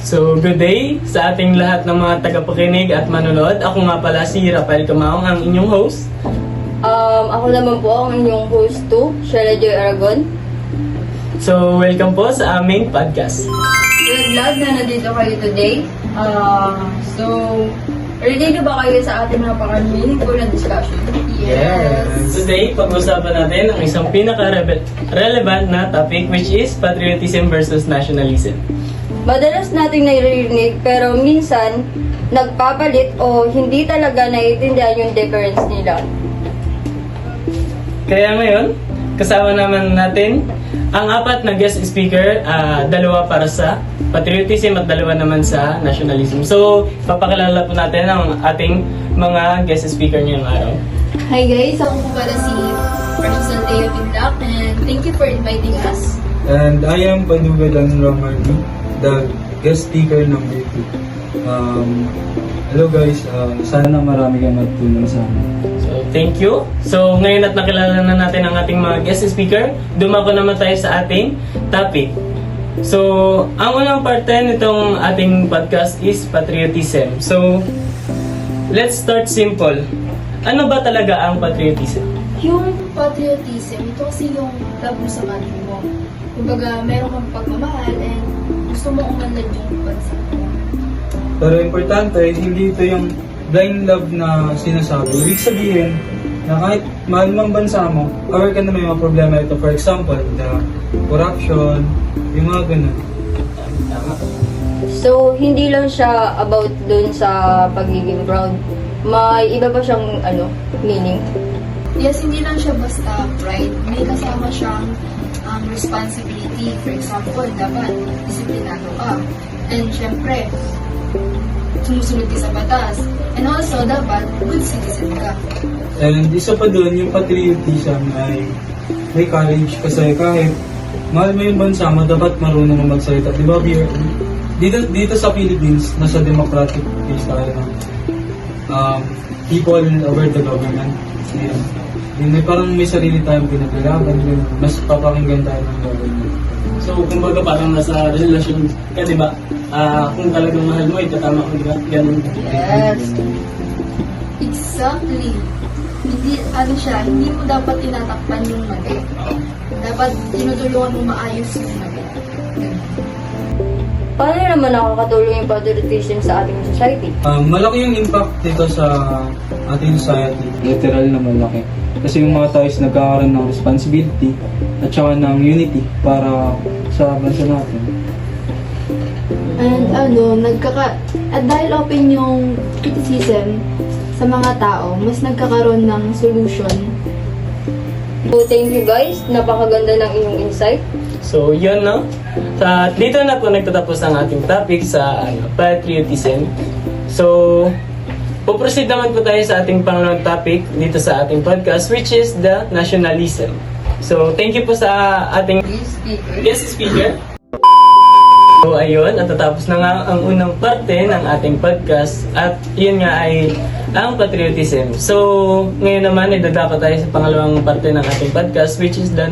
So, good day sa ating lahat ng mga tagapakinig at manonood. Ako nga pala si Rafael Camaong, ang inyong host. Ako naman po ang inyong host to, Sheila Joy Aragon. So, welcome po sa aming podcast. We're glad na nandito kayo today. Ready na ba kayo sa ating napaka-meaningful na discussion? Today, pag-usapan natin ang isang pinaka-relevant na topic, which is patriotism versus nationalism. Madalas nating naririnig pero minsan nagpapalit o hindi talaga naiintindihan yung difference nila. Kaya ngayon, kasama naman natin ang apat na guest speaker, dalawa para sa patriotism at dalawa naman sa nationalism. So, papakilala po natin ang ating mga guest speaker ngayong araw. Hi guys, ako po pala si Precious Alteo Tindak and thank you for inviting us. And I am Panugalan Ramardi, the guest speaker number 2. Hello guys, sana marami kang matulong sa amin. So, thank you. So, ngayon at nakilala na natin ang ating mga guest speaker, dumako naman tayo sa ating topic. So, ang unang parte nitong ating podcast is patriotism. So, let's start simple. Ano ba talaga ang patriotism? Yung patriotism, ito kasi yung love mo sa country mo. Kumbaga, meron kang pagmamahal and gusto mo umunlad yung bansa mo. Pero importante, hindi ito yung blind love na sinasabi. Ibig sabihin na kahit mahal mo ang bansa mo, aware ka na may mga problema ito. For example, the corruption, yung mga ganun. So, hindi lang siya about dun sa pagiging proud. May iba pa siyang meaning. Yes, hindi lang siya basta pride. May kasama siyang responsibility. For example, dapat disiplinado ka. And syempre, sumusunod ka sa batas. And also, dapat good citizen ka. And isa pa doon, yung patriotism ay may courage kasi kahit mahal mo yung bansa mo, dapat marunong mo magsalita. Di ba, dito sa Philippines, nasa democratic place tayo ng people over the government. Yun, parang may sarili tayong pinagkailangan, mas papakinggan tayo ng government. So, kumbaga parang nasa relasyon ka, di ba? Kung talagang mahal mo, itatama ko, di ba? Ganun. Yes. Exactly. Hindi mo dapat tinatakpan yung mali. Dapat tinutulungan mo maayos yung mali. Paano naman nakakatulong yung patriotism sa ating society? Malaki yung impact nito sa ating society. Literal na malaki. Kasi yung mga tao is nagkakaroon ng responsibility at saka ng unity para sa bansa natin. And at dahil open yung criticism sa mga tao, mas nagkakaroon ng solution. So, thank you guys. Napakaganda ng inyong insight. So, yun, no? Dito na po nagtatapos ang ating topic sa patriotism. So, puproceed naman po tayo sa ating pangalawang topic dito sa ating podcast, which is the nationalism. So, thank you po sa ating guest speaker. So, ayun, natatapos na nga ang unang parte ng ating podcast at yun nga ay ang patriotism. So, ngayon naman ay dadako tayo sa pangalawang parte ng ating podcast, which is the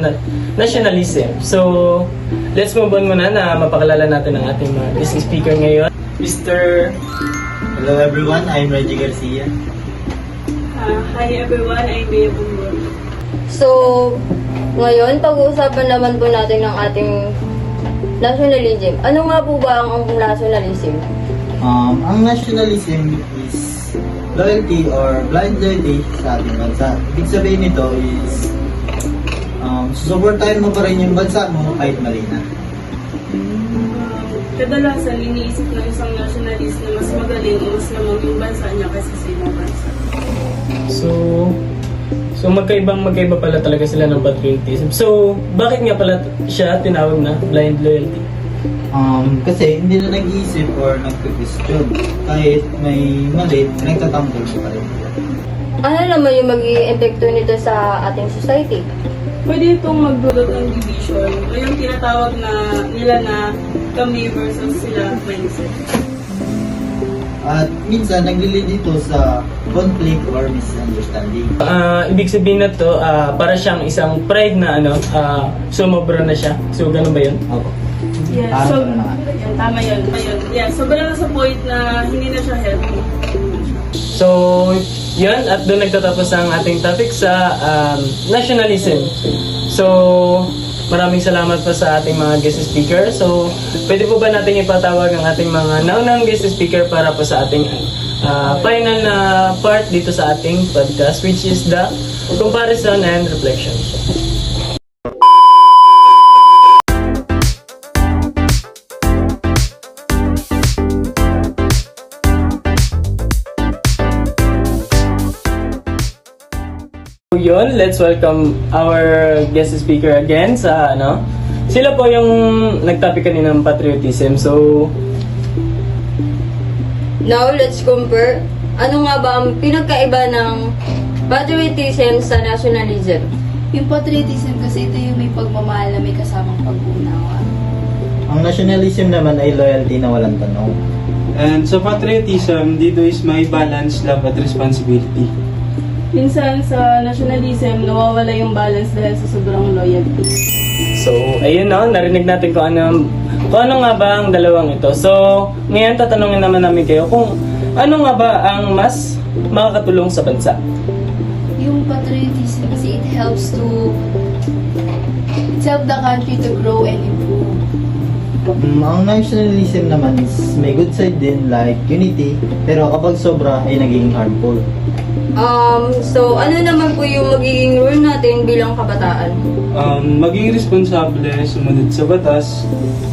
nationalism. So, let's move on muna na mapakilala natin ang ating mga guest speaker ngayon. Mr. Hello everyone, I'm Reggie Garcia. Hi everyone, I'm Bea Bumbon. So, ngayon, pag-uusapan naman po natin ng ating nationalism. Ano nga po ba ang nationalism? Ang nationalism is loyalty or blind loyalty sa ating bansa. Ibig sabihin nito is susuportahin mo pa rin yung bansa mo kahit mali na. Kadalasan, iniisip ng isang nationalist na mas magaling o mas lamang yung bansa niya kaysa sa ibang bansa. So magkaiba pala talaga sila ng patriotism. So, bakit nga pala siya tinawag na blind loyalty? Kasi hindi na nag-iisip or nag-question. Kahit may mali, nagtatanggol siya pa rin. Ano naman yung magiging epekto nito sa ating society? Pwede itong magdulot ng division o yung tinatawag na nila na kami versus sila mindset. At minsan, nagli-lead ito sa conflict or misunderstanding. Ibig sabihin na to, para siyang isang pride na sumobra na siya. So, ganun ba yun? Opo. Yeah. Parang So, gano'n na nga. Tama yun. Yeah, sobrang sa point na hindi na siya healthy. So, yun, at doon nagtatapos ang ating topic sa nationalism. So, maraming salamat po sa ating mga guest speaker. So, pwede po ba natin ipatawag ang ating mga naunang guest speaker para po sa ating final na part dito sa ating podcast, which is the comparison and reflection. So yun, let's welcome our guest speaker again sa sila po yung nag-topic kanina ng patriotism. So, Now, let's compare. Ano nga ba ang pinagkaiba ng patriotism sa nationalism? Yung patriotism kasi ito yung may pagmamahal na may kasamang pag-uunawa. Ang nationalism naman ay loyalty na walang tanong. And sa patriotism, dito is may balance, love at responsibility. Minsan sa nationalism, nawawala yung balance dahil sa sobrang loyalty. so ayun narinig natin kung ano nga ba ang dalawang ito. So, ngayon tatanungin naman namin kayo kung ano nga ba ang mas makakatulong sa bansa. Yung patriotism kasi it helps the country to grow and improve. Ang nationalism naman is may good side din like unity, pero kapag sobra ay nagiging harmful. So, ano naman po yung magiging role natin bilang kabataan? Maging responsable, sumunod sa batas,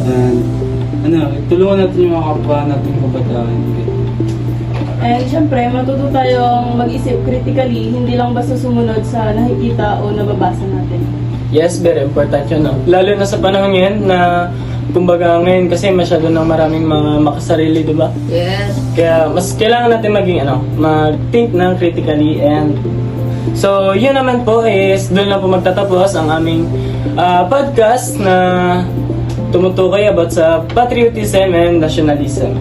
and tulungan natin yung mga kapwa nating kabataan. And syempre, matuto tayong mag-isip critically, hindi lang basta sumunod sa nakikita o nababasa natin. Yes, very important yun. Lalo na sa panahon ngayon na kumbaga ngayon kasi masyado na maraming mga makasarili, di ba? Yes. Kaya mas kailangan natin maging mag-think ng critically, and so yun naman po is doon na po magtatapos ang aming podcast na tumutukoy about sa patriotism and nationalism.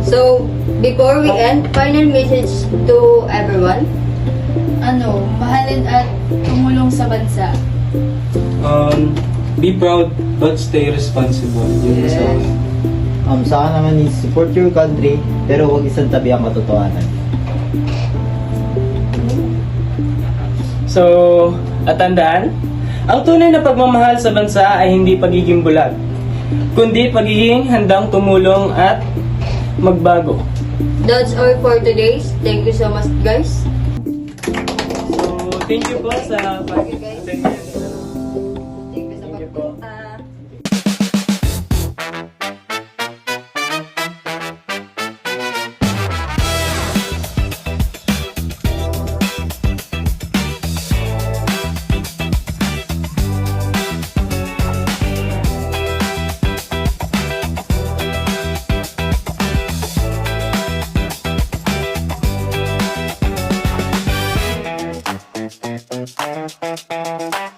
So, before we end, final message to everyone. Mahalin at tumulong sa bansa. Be proud but stay responsible. Yun Yes. Sa akin naman is support your country, pero huwag isang tabi ang katotohanan. So, at tandaan, ang tunay na pagmamahal sa bansa ay hindi pagiging bulag, kundi pagiging handang tumulong at magbago. That's all for today. Thank you so much, guys. So, thank you po sa guys. pag-attend. Thank you sa Thank you po. pagpunta. Thank you.